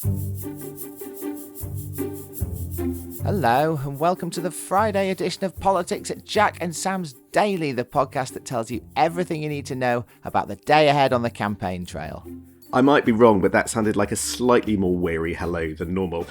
Hello and welcome to the Friday edition of Politics at Jack and Sam's Daily, the podcast that tells you everything you need to know about the day ahead on the campaign trail. I might be wrong, but that sounded like a slightly more weary hello than normal.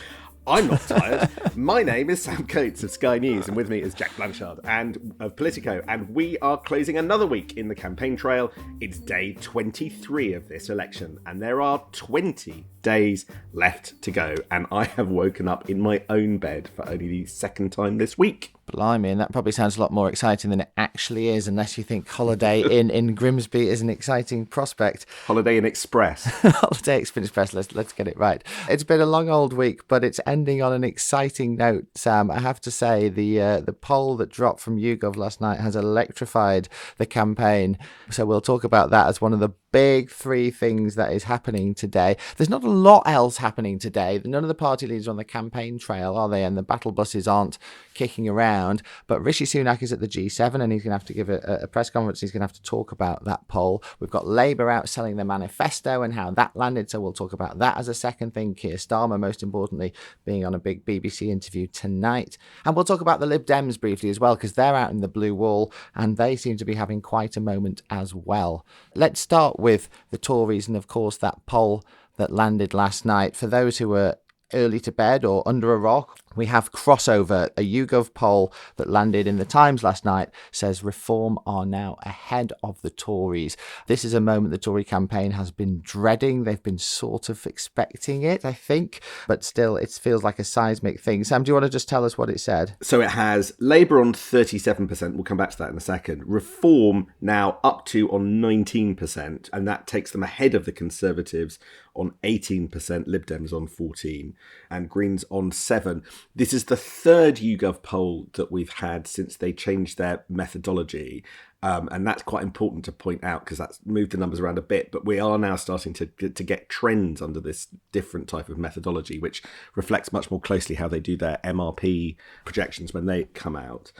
I'm not tired. My name is Sam Coates of Sky News, and with me is Jack Blanchard and of Politico, and we are closing another week in the campaign trail. It's day 23 of this election, and there are 20 days left to go, and I have woken up in my own bed for only the second time this week. Blimey, and that probably sounds a lot more exciting than it actually is, unless you think Holiday Inn in Grimsby is an exciting prospect. Holiday Inn Express. Holiday Inn Express, let's get it right. It's been a long old week, but it's ending on an exciting note, Sam. I have to say, the poll that dropped from YouGov last night has electrified the campaign, so we'll talk about that as one of the big three things that is happening today. There's not a lot else happening today. None of the party leaders are on the campaign trail, are they? And the battle buses aren't kicking around. But Rishi Sunak is at the G7 and he's going to have to give a press conference. He's going to have to talk about that poll. We've got Labour out selling their manifesto and how that landed. So we'll talk about that as a second thing. Keir Starmer, most importantly, being on a big BBC interview tonight. And we'll talk about the Lib Dems briefly as well, because they're out in the Blue Wall and they seem to be having quite a moment as well. Let's start with the Tories and, of course, that poll that landed last night. For those who were early to bed or under a rock, we have Crossover, a YouGov poll that landed in the Times last night, says Reform are now ahead of the Tories. This is a moment the Tory campaign has been dreading. They've been sort of expecting it, I think, but still it feels like a seismic thing. Sam, do you want to just tell us what it said? So it has Labour on 37%, we'll come back to that in a second, Reform now up to on 19%, and that takes them ahead of the Conservatives on 18%, Lib Dems on 14%, and Greens on 7%. This is the third YouGov poll that we've had since they changed their methodology. And that's quite important to point out because that's moved the numbers around a bit. But we are now starting to get trends under this different type of methodology, which reflects much more closely how they do their MRP projections when they come out.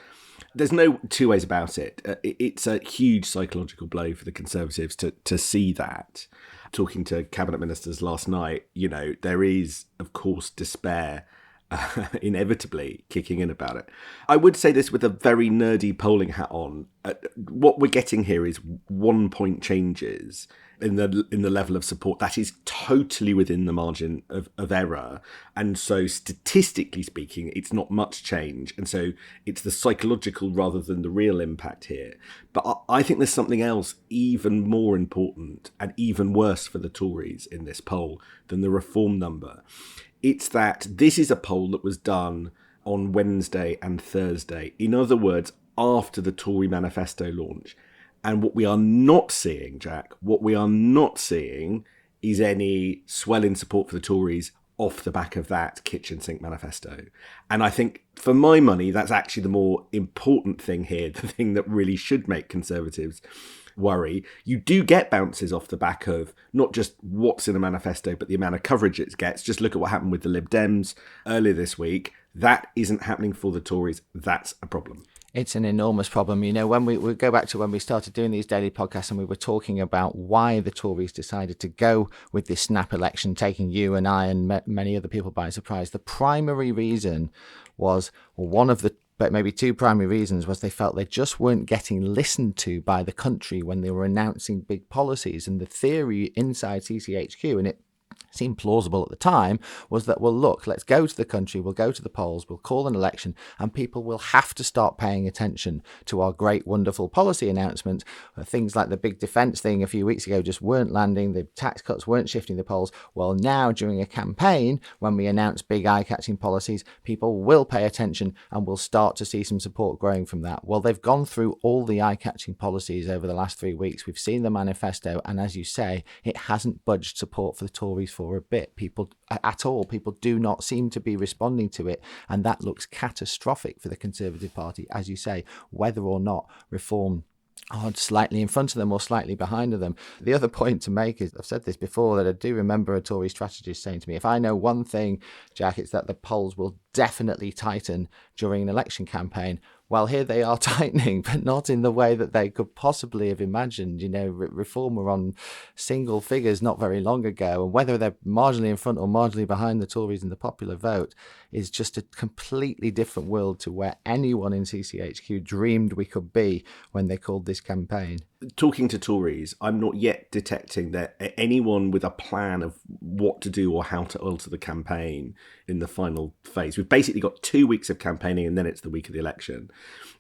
There's no two ways about it. It's a huge psychological blow for the Conservatives to see that. Talking to cabinet ministers last night, you know, there is, of course, despair inevitably kicking in about it. I would say this with a very nerdy polling hat on. What we're getting here is 1 point changes in the level of support. That is totally within the margin of error. And so statistically speaking, it's not much change. And so it's the psychological rather than the real impact here. But I think there's something else even more important and even worse for the Tories in this poll than the Reform number. It's that this is a poll that was done on Wednesday and Thursday. In other words, after the Tory manifesto launch. And what we are not seeing, Jack, is any swell in support for the Tories off the back of that kitchen sink manifesto. And I think, for my money, that's actually the more important thing here, the thing that really should make Conservatives worry. You do get bounces off the back of not just what's in a manifesto, but the amount of coverage it gets. Just look at what happened with the Lib Dems earlier this week. That isn't happening for the Tories. That's a problem. It's an enormous problem. You know, when we go back to when we started doing these daily podcasts and we were talking about why the Tories decided to go with this snap election, taking you and I and many other people by surprise, the primary reason was, well, one of the but maybe two primary reasons was they felt they just weren't getting listened to by the country when they were announcing big policies. And the theory inside CCHQ, and it seemed plausible at the time, was that, well, look, let's go to the country, we'll go to the polls, we'll call an election, and people will have to start paying attention to our great, wonderful policy announcements. Things like the big defence thing a few weeks ago just weren't landing, the tax cuts weren't shifting the polls. Well, now during a campaign, when we announce big eye-catching policies, people will pay attention and we'll start to see some support growing from that. Well, they've gone through all the eye-catching policies over the last 3 weeks. We've seen the manifesto, and as you say, it hasn't budged support for the Tories for a bit. People do not seem to be responding to it, and that looks catastrophic for the Conservative Party, as you say, whether or not Reform are slightly in front of them or slightly behind them. The other point to make is, I've said this before, that I do remember a Tory strategist saying to me, if I know one thing, Jack, it's that the polls will definitely tighten during an election campaign. well, here they are tightening, but not in the way that they could possibly have imagined. Reform were on single figures not very long ago, and whether they're marginally in front or marginally behind the Tories in the popular vote is just a completely different world to where anyone in CCHQ dreamed we could be when they called this campaign. Talking to Tories, I'm not yet detecting that anyone with a plan of what to do or how to alter the campaign in the final phase. We've basically got 2 weeks of campaigning and then it's the week of the election.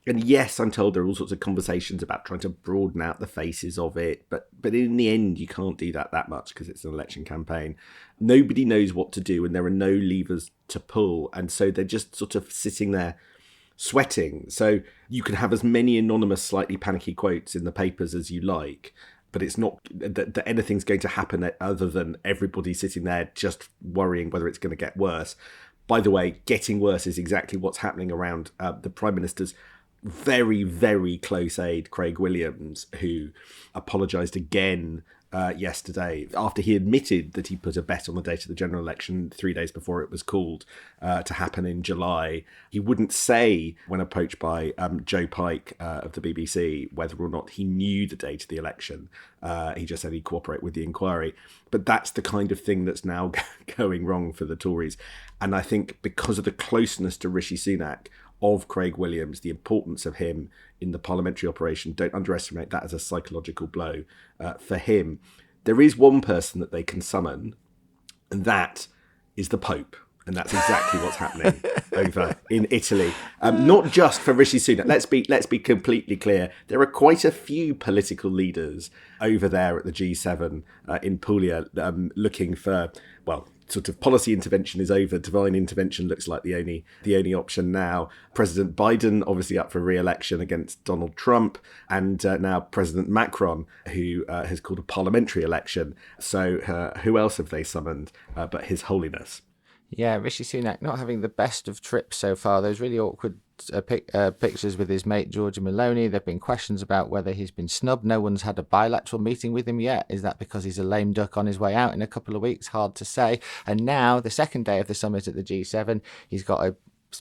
And yes, I'm told there are all sorts of conversations about trying to broaden out the faces of it. But in the end, you can't do that much because it's an election campaign. Nobody knows what to do and there are no levers to pull. And so they're just sort of sitting there sweating. So you can have as many anonymous, slightly panicky quotes in the papers as you like, but it's not that anything's going to happen other than everybody sitting there just worrying whether it's going to get worse. By the way, getting worse is exactly what's happening around the Prime Minister's very, very close aide, Craig Williams, who apologised again yesterday after he admitted that he put a bet on the date of the general election 3 days before it was called to happen in July. He wouldn't say, when approached by Joe Pike of the BBC, whether or not he knew the date of the election. He just said he'd cooperate with the inquiry. But that's the kind of thing that's now going wrong for the Tories. And I think because of the closeness to Rishi Sunak of Craig Williams, the importance of him in the parliamentary operation, don't underestimate that as a psychological blow for him. There is one person that they can summon, and that is the Pope. And that's exactly what's happening over in Italy. Not just for Rishi Sunak. Let's be completely clear. There are quite a few political leaders over there at the G7 in Puglia looking for, well, sort of policy intervention is over. Divine intervention looks like the only option now. President Biden obviously up for re-election against Donald Trump, and now President Macron, who has called a parliamentary election. So who else have they summoned but His Holiness? Yeah, Rishi Sunak not having the best of trips so far. Those really awkward pictures with his mate Giorgia Meloni. There have been questions about whether he's been snubbed. No one's had a bilateral meeting with him yet. Is that because he's a lame duck on his way out in a couple of weeks? Hard to say. And now, the second day of the summit at the G7, he's got a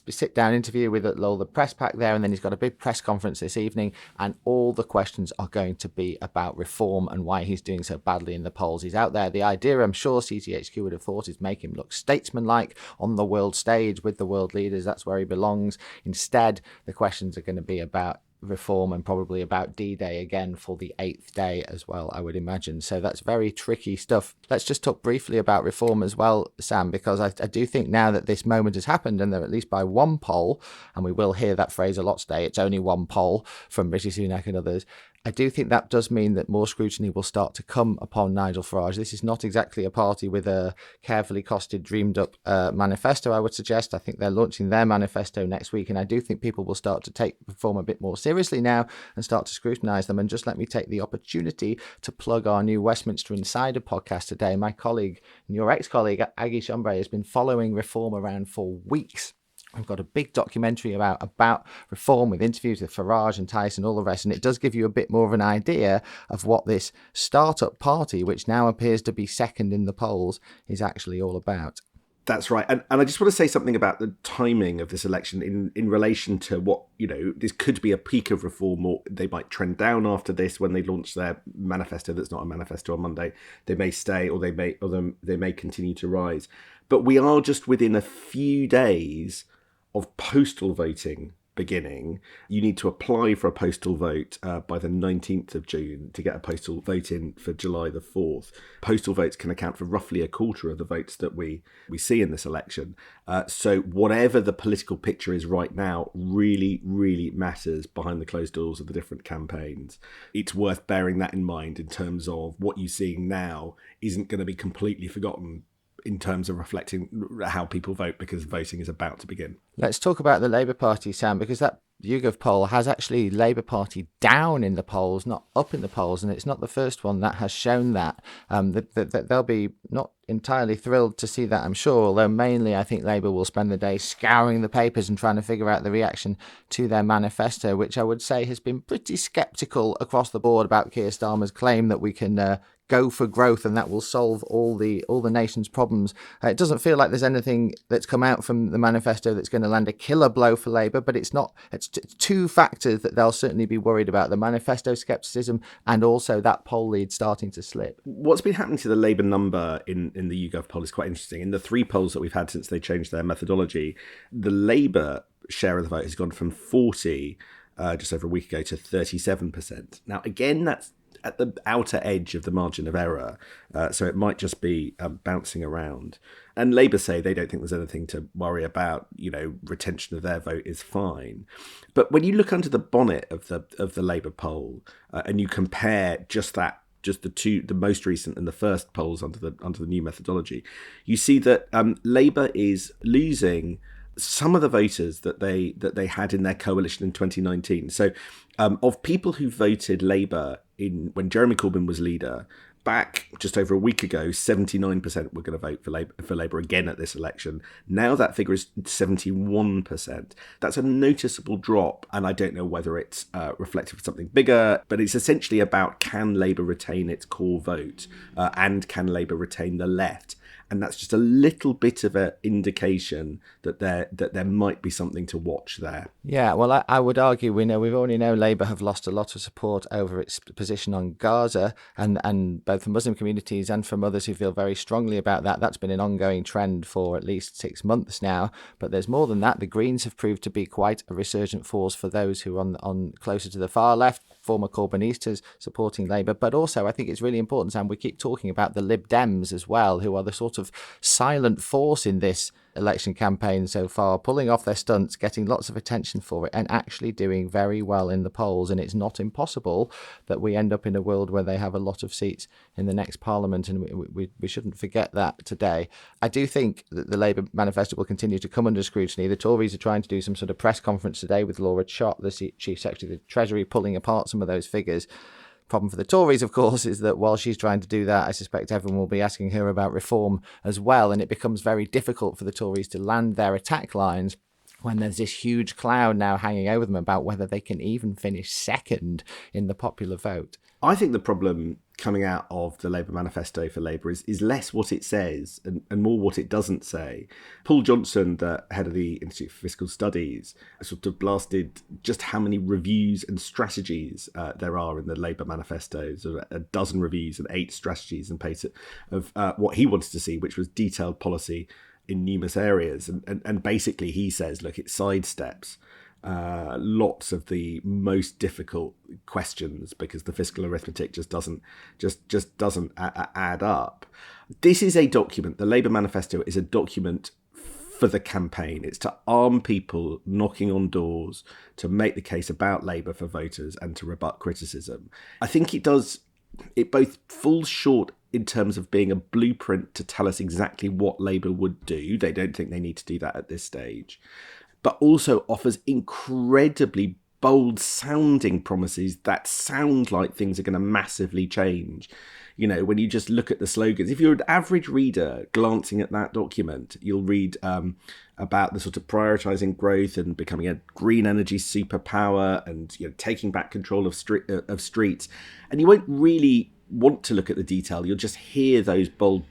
sit-down interview with all the press pack there, and then he's got a big press conference this evening, and all the questions are going to be about reform and why he's doing so badly in the polls. He's out there. The idea, I'm sure CCHQ would have thought, is make him look statesman-like on the world stage with the world leaders. That's where he belongs. Instead, the questions are going to be about reform and probably about D-Day again for the 8th day as well, I would imagine. So that's very tricky stuff. Let's just talk briefly about reform as well, Sam, because I do think now that this moment has happened, and they're at least by one poll, and we will hear that phrase a lot today, it's only one poll from Rishi Sunak and others, I do think that does mean that more scrutiny will start to come upon Nigel Farage. This is not exactly a party with a carefully costed, dreamed up manifesto, I would suggest. I think they're launching their manifesto next week, and I do think people will start to take reform a bit more seriously now and start to scrutinise them. And just let me take the opportunity to plug our new Westminster Insider podcast today. My colleague, and your ex-colleague, Aggie Chambray, has been following reform around for weeks. We've got a big documentary about reform with interviews with Farage and Tyson and all the rest, and it does give you a bit more of an idea of what this startup party, which now appears to be second in the polls, is actually all about. That's right. And I just want to say something about the timing of this election in relation to what, this could be a peak of reform, or they might trend down after this when they launch their manifesto. That's not a manifesto on Monday. They may stay, or they may continue to rise. But we are just within a few days of postal voting beginning. You need to apply for a postal vote by the 19th of June to get a postal vote in for July the 4th. Postal votes can account for roughly a quarter of the votes that we see in this election. So whatever the political picture is right now really, really matters behind the closed doors of the different campaigns. It's worth bearing that in mind in terms of what you're seeing now isn't going to be completely forgotten in terms of reflecting how people vote, because voting is about to begin. Let's talk about the Labour Party, Sam, because that YouGov poll has actually Labour Party down in the polls, not up in the polls, and it's not the first one that has shown that. That they'll be not entirely thrilled to see that, I'm sure, although mainly I think Labour will spend the day scouring the papers and trying to figure out the reaction to their manifesto, which I would say has been pretty sceptical across the board about Keir Starmer's claim that we can go for growth and that will solve all the nation's problems. It doesn't feel like there's anything that's come out from the manifesto that's going to land a killer blow for Labour, but it's two factors that they'll certainly be worried about: the manifesto scepticism and also that poll lead starting to slip. What's been happening to the Labour number in the YouGov poll is quite interesting. In the 3 polls that we've had since they changed their methodology, the Labour share of the vote has gone from 40 just over a week ago to 37%. Now, again, that's at the outer edge of the margin of error, so it might just be bouncing around. And Labour say they don't think there's anything to worry about. Retention of their vote is fine. But when you look under the bonnet of the Labour poll and you compare just the most recent and the first polls under the new methodology, you see that Labour is losing some of the voters that they had in their coalition in 2019. So of people who voted Labour when Jeremy Corbyn was leader, back just over a week ago, 79% were going to vote for Labour again at this election. Now that figure is 71%. That's a noticeable drop, and I don't know whether it's reflective of something bigger, but it's essentially about, can Labour retain its core vote and can Labour retain the left? And that's just a little bit of an indication that there might be something to watch there. Yeah, well, I would argue we've already know Labour have lost a lot of support over its position on Gaza, and both from Muslim communities and from others who feel very strongly about that. That's been an ongoing trend for at least 6 months now. But there's more than that. The Greens have proved to be quite a resurgent force for those who are on closer to the far left, former Corbynistas supporting Labour. But also, I think it's really important, Sam, we keep talking about the Lib Dems as well, who are the sort of silent force in this election campaign so far, pulling off their stunts, getting lots of attention for it, and actually doing very well in the polls. And it's not impossible that we end up in a world where they have a lot of seats in the next parliament, and we shouldn't forget that today. I do think that the Labour manifesto will continue to come under scrutiny. The Tories are trying to do some sort of press conference today with Laura Chott, the Chief Secretary of the Treasury, pulling apart some of those figures. Problem for the Tories, of course, is that while she's trying to do that, I suspect everyone will be asking her about reform as well, and it becomes very difficult for the Tories to land their attack lines when there's this huge cloud now hanging over them about whether they can even finish second in the popular vote. I think the problem coming out of the Labour manifesto for Labour is less what it says and more what it doesn't say. Paul Johnson, the head of the Institute for Fiscal Studies, sort of blasted just how many reviews and strategies there are in the Labour manifesto. So a dozen reviews and 8 strategies and pace of what he wanted to see, which was detailed policy in numerous areas. And basically he says, look, it sidesteps lots of the most difficult questions because the fiscal arithmetic just doesn't add up. This is a document. The Labour manifesto is a document for the campaign. It's to arm people knocking on doors to make the case about Labour for voters and to rebut criticism. I think it both falls short in terms of being a blueprint to tell us exactly what Labour would do. They don't think they need to do that at this stage, but also offers incredibly bold sounding promises that sound like things are going to massively change. When you just look at the slogans, if you're an average reader glancing at that document, you'll read about the sort of prioritising growth and becoming a green energy superpower and taking back control of streets. And you won't really want to look at the detail. You'll just hear those bold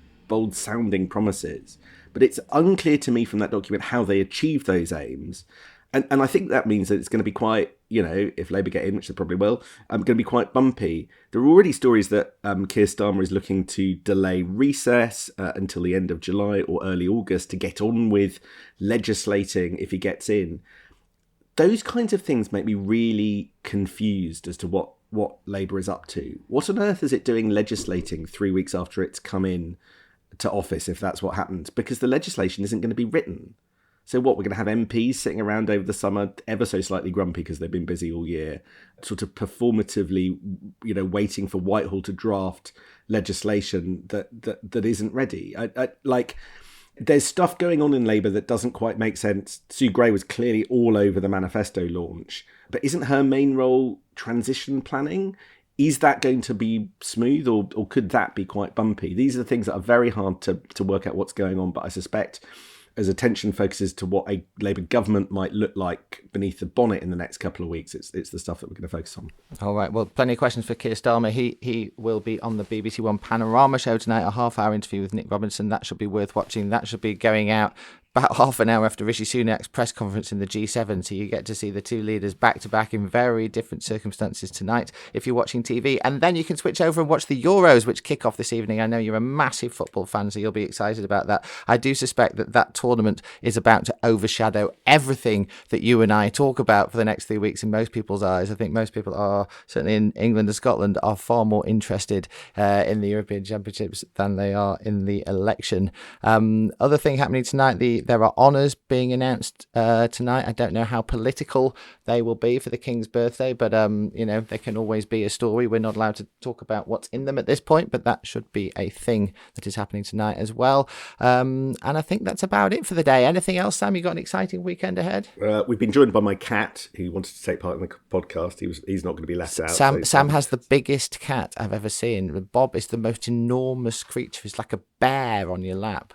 sounding promises. But it's unclear to me from that document how they achieve those aims. And I think that means that it's going to be quite, if Labour get in, which they probably will, going to be quite bumpy. There are already stories that Keir Starmer is looking to delay recess until the end of July or early August to get on with legislating if he gets in. Those kinds of things make me really confused as to what Labour is up to. What on earth is it doing legislating 3 weeks after it's come in to office, if that's what happens? Because the legislation isn't going to be written. So what, we're going to have MPs sitting around over the summer, ever so slightly grumpy because they've been busy all year, sort of performatively, waiting for Whitehall to draft legislation that isn't ready. There's stuff going on in Labour that doesn't quite make sense. Sue Gray was clearly all over the manifesto launch, but isn't her main role transition planning? Is that going to be smooth, or could that be quite bumpy? These are the things that are very hard to work out what's going on, but I suspect as attention focuses to what a Labour government might look like beneath the bonnet in the next couple of weeks, it's the stuff that we're going to focus on. All right, well, plenty of questions for Keir Starmer. He will be on the BBC One Panorama show tonight, a half-hour interview with Nick Robinson. That should be worth watching. That should be going out about half an hour after Rishi Sunak's press conference in the G7, so you get to see the two leaders back-to-back in very different circumstances tonight if you're watching TV. And then you can switch over and watch the Euros, which kick off this evening. I know you're a massive football fan, so you'll be excited about that. I do suspect that tournament is about to overshadow everything that you and I talk about for the next 3 weeks in most people's eyes. I think most people are, certainly in England and Scotland, are far more interested in the European Championships than they are in the election. Other thing happening tonight, there are honours being announced tonight. I don't know how political they will be for the King's birthday, but there can always be a story. We're not allowed to talk about what's in them at this point, but that should be a thing that is happening tonight as well. And I think that's about it for the day. Anything else, Sam? You got an exciting weekend ahead? We've been joined by my cat, who wanted to take part in the podcast. He's not going to be left out. Sam has the biggest cat I've ever seen. Bob is the most enormous creature. He's like a bear on your lap,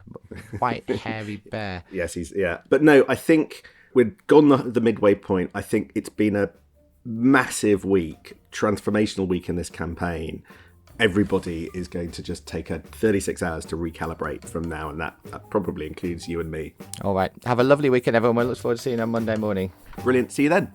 white hairy bear. Yes, but no, I think we've gone the midway point. I think it's been a massive week, transformational week in this campaign. Everybody is going to just take 36 hours to recalibrate from now, and that probably includes you and me. All right, have a lovely weekend, everyone. We look forward to seeing you on Monday morning. Brilliant. See you then.